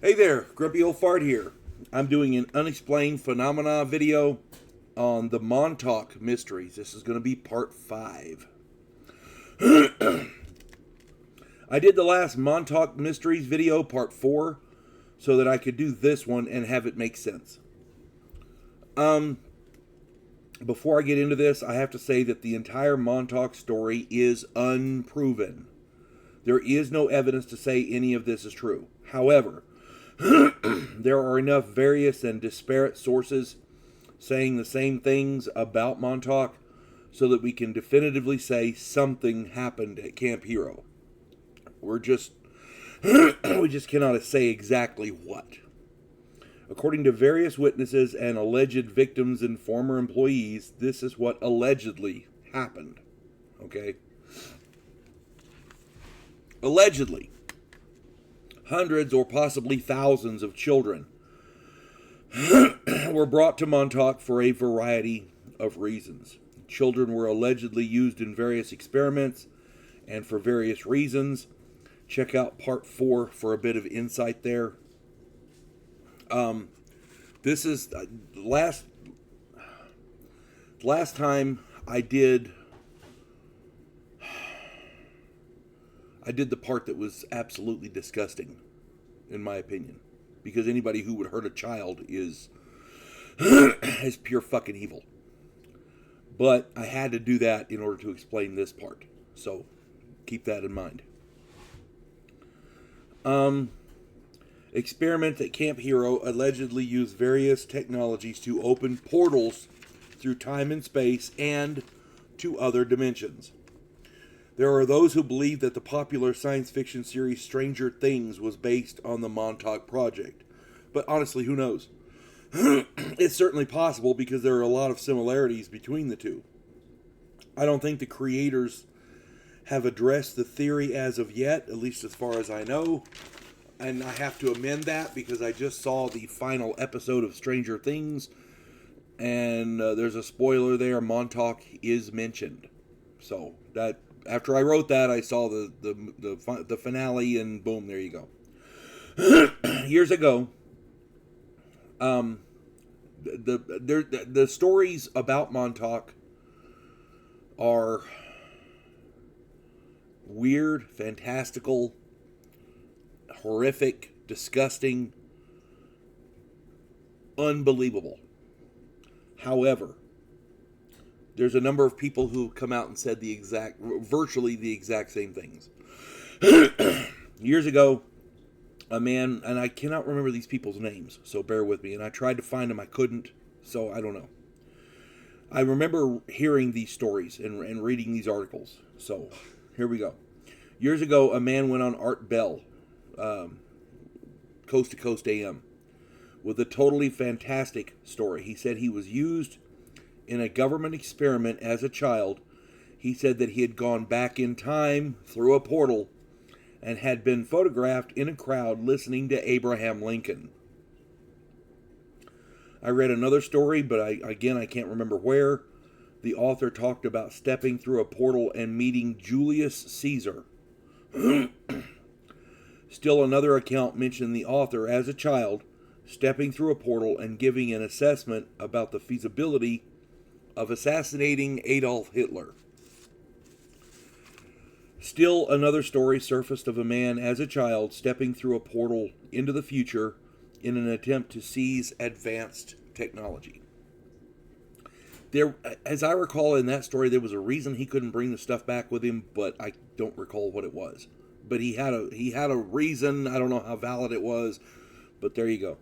Hey there, Grumpy Old Fart here. I'm doing an Unexplained Phenomena video on the Montauk Mysteries. This is going to be part 5. I did the last Montauk Mysteries video, part 4, so that I could do this one and have it make sense. Before I get into this, I have to say that the entire Montauk story is unproven. There is no evidence to say any of this is true. However, there are enough various and disparate sources saying the same things about Montauk so that we can definitively say something happened at Camp Hero. We just cannot say exactly what. According to various witnesses and alleged victims and former employees, this is what allegedly happened. Okay? Allegedly, hundreds or possibly thousands of children were brought to Montauk for a variety of reasons. Children were allegedly used in various experiments and for various reasons. Check out part 4 for a bit of insight there. This is last time I did the part that was absolutely disgusting, in my opinion, because anybody who would hurt a child is pure fucking evil. But I had to do that in order to explain this part, so keep that in mind. Experiments at Camp Hero allegedly used various technologies to open portals through time and space and to other dimensions. There are those who believe that the popular science fiction series Stranger Things was based on the Montauk Project. But honestly, who knows? It's certainly possible because there are a lot of similarities between the two. I don't think the creators have addressed the theory as of yet, at least as far as I know. And I have to amend that because I just saw the final episode of Stranger Things. And there's a spoiler there. Montauk is mentioned. So that after I wrote that, I saw the finale, and boom, there you go. Years ago, the stories about Montauk are weird, fantastical, horrific, disgusting, unbelievable. However, there's a number of people who come out and said virtually the exact same things. Years ago, a man, and I cannot remember these people's names, so bear with me, and I tried to find them, I couldn't, so I don't know. I remember hearing these stories and reading these articles, so here we go. Years ago, a man went on Art Bell, Coast to Coast AM, with a totally fantastic story. He said he was used in a government experiment as a child. He said that he had gone back in time through a portal and had been photographed in a crowd listening to Abraham Lincoln. I read another story, but I can't remember where. The author talked about stepping through a portal and meeting Julius Caesar. Still another account mentioned the author as a child stepping through a portal and giving an assessment about the feasibility of assassinating Adolf Hitler. Still another story surfaced of a man as a child stepping through a portal into the future in an attempt to seize advanced technology. There, as I recall in that story, there was a reason he couldn't bring the stuff back with him, but I don't recall what it was. But he had a reason. I don't know how valid it was, but there you go.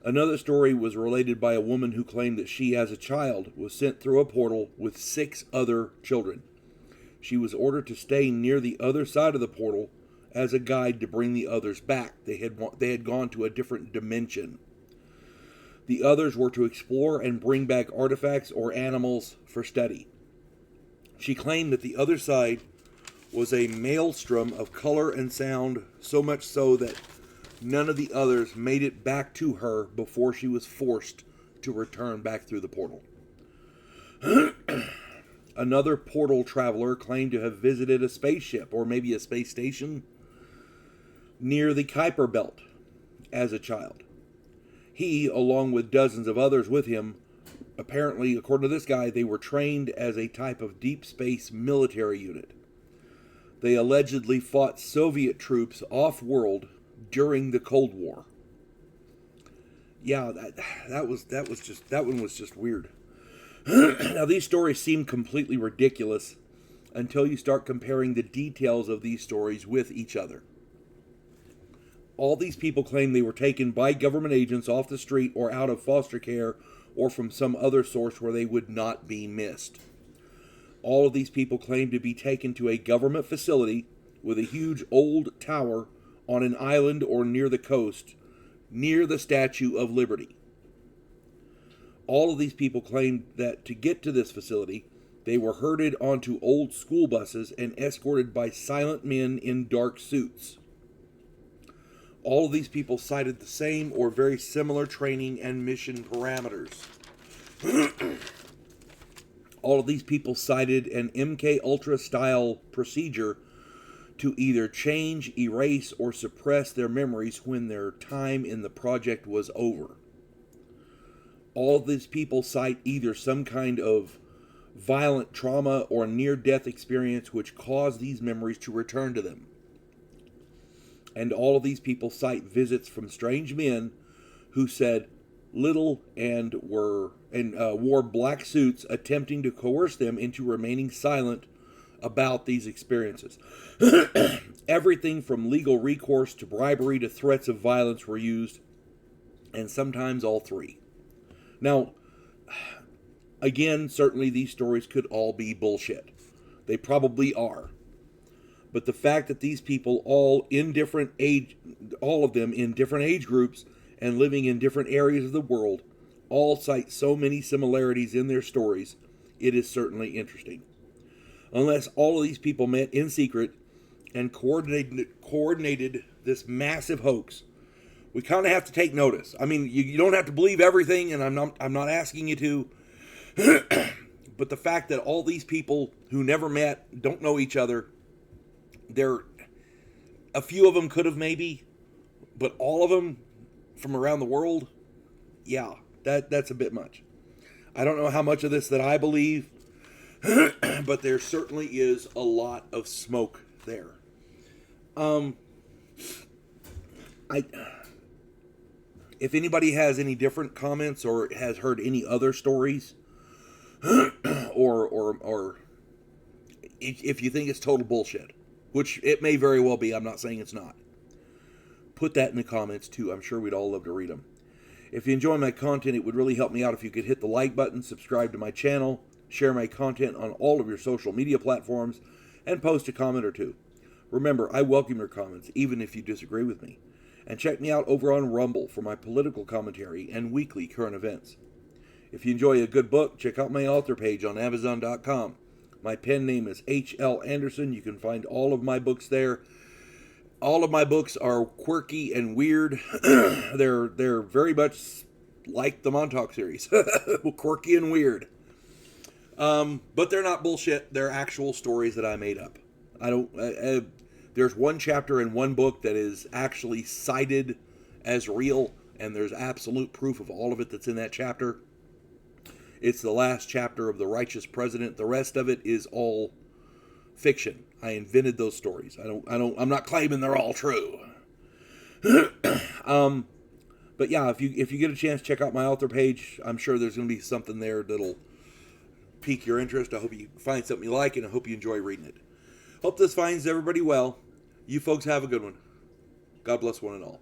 Another story was related by a woman who claimed that she, as a child, was sent through a portal with 6 other children. She was ordered to stay near the other side of the portal as a guide to bring the others back. They had gone to a different dimension. The others were to explore and bring back artifacts or animals for study. She claimed that the other side was a maelstrom of color and sound, so much so that none of the others made it back to her before she was forced to return back through the portal. Another portal traveler claimed to have visited a spaceship, or maybe a space station. near the Kuiper Belt as a child. He, along with dozens of others with him, apparently, according to this guy, they were trained as a type of deep space military unit. They allegedly fought Soviet troops off-world during the Cold War. Yeah, that one was just weird. Now, these stories seem completely ridiculous until you start comparing the details of these stories with each other. All these people claim they were taken by government agents off the street or out of foster care or from some other source where they would not be missed. All of these people claim to be taken to a government facility with a huge old tower on an island or near the coast, near the Statue of Liberty. All of these people claim that to get to this facility, they were herded onto old school buses and escorted by silent men in dark suits. All of these people cited the same or very similar training and mission parameters. All of these people cited an MK Ultra style procedure to either change, erase, or suppress their memories when their time in the project was over. All of these people cite either some kind of violent trauma or near-death experience which caused these memories to return to them. And all of these people cite visits from strange men who said little and wore black suits, attempting to coerce them into remaining silent about these experiences. Everything from legal recourse to bribery to threats of violence were used, and sometimes all three. Now, again, certainly these stories could all be bullshit. They probably are. But the fact that these people all of them in different age groups and living in different areas of the world, all cite so many similarities in their stories, it is certainly interesting. Unless all of these people met in secret and coordinated this massive hoax, we kind of have to take notice. I mean, you don't have to believe everything, and I'm not asking you to. But the fact that all these people who never met, don't know each other, a few of them could have maybe, but all of them from around the world, yeah, that's a bit much. I don't know how much of this that I believe, but there certainly is a lot of smoke there. If anybody has any different comments or has heard any other stories, or if you think it's total bullshit, which it may very well be, I'm not saying it's not, put that in the comments too. I'm sure we'd all love to read them. If you enjoy my content, it would really help me out if you could hit the like button, subscribe to my channel, share my content on all of your social media platforms, and post a comment or two. Remember, I welcome your comments, even if you disagree with me. And check me out over on Rumble for my political commentary and weekly current events. If you enjoy a good book, check out my author page on Amazon.com. My pen name is H.L. Anderson. You can find all of my books there. All of my books are quirky and weird. They're very much like the Montauk series. Quirky and weird. But they're not bullshit. They're actual stories that I made up. There's one chapter in one book that is actually cited as real, and there's absolute proof of all of it that's in that chapter. It's the last chapter of The Righteous President. The rest of it is all fiction. I invented those stories. I'm not claiming they're all true. But yeah, if you get a chance, check out my author page. I'm sure there's going to be something there that'll pique your interest. I hope you find something you like, and I hope you enjoy reading it. Hope this finds everybody well. You folks have a good one. God bless one and all.